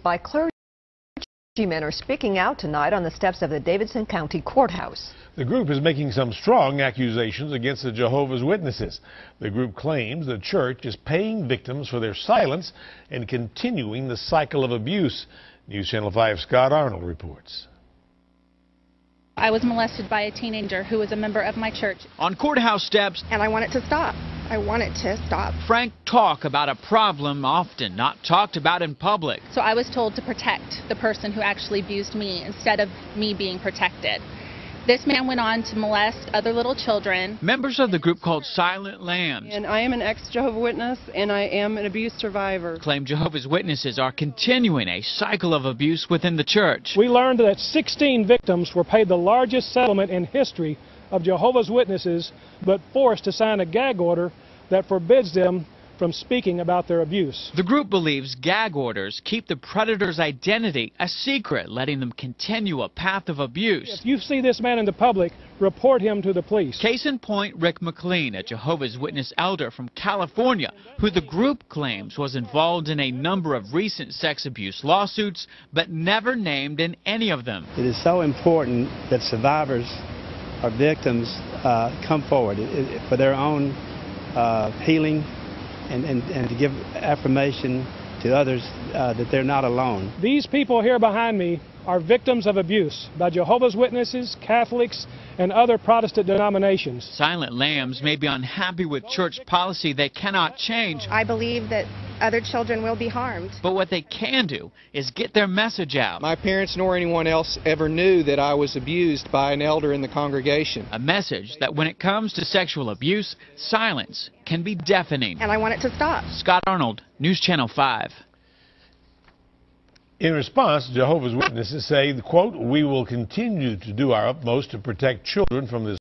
by clergymen are speaking out tonight on the steps of the Davidson County Courthouse. The group is making some strong accusations against the Jehovah's Witnesses. The group claims the church is paying victims for their silence and continuing the cycle of abuse. News Channel 5's Scott Arnold reports. I was molested by a teenager who was a member of my church. On courthouse steps, and I want it to stop. I want it to stop. frank talk about a problem often not talked about in public. So I was told to protect the person who actually abused me instead of me being protected. This man went on to molest other little children. Members of the group called Silentlambs, And I am an ex-Jehovah Witness, and I am an abuse survivor. claim Jehovah's Witnesses are continuing a cycle of abuse within the church. We learned that 16 victims were paid the largest settlement in history of Jehovah's Witnesses, but forced to sign a gag order that forbids them from speaking about their abuse. The group believes gag orders keep the predator's identity a secret, letting them continue a path of abuse. If you see this man in the public, report him to the police. Case in point, Rick McLean, a Jehovah's Witness elder from California, who the group claims was involved in a number of recent sex abuse lawsuits, but never named in any of them. It is so important that survivors or victims come forward for their own healing and to give affirmation to others that they're not alone. These people here behind me are victims of abuse by Jehovah's Witnesses, Catholics, and other Protestant denominations. Silentlambs may be unhappy with church policy they cannot change, I believe that other children will be harmed. but what they can do is get their message out. My parents nor anyone else ever knew that I was abused by an elder in the congregation. A message that when it comes to sexual abuse, silence can be deafening. And I want it to stop. Scott Arnold, News Channel 5. In response, Jehovah's Witnesses say, quote, "We will continue to do our utmost to protect children from this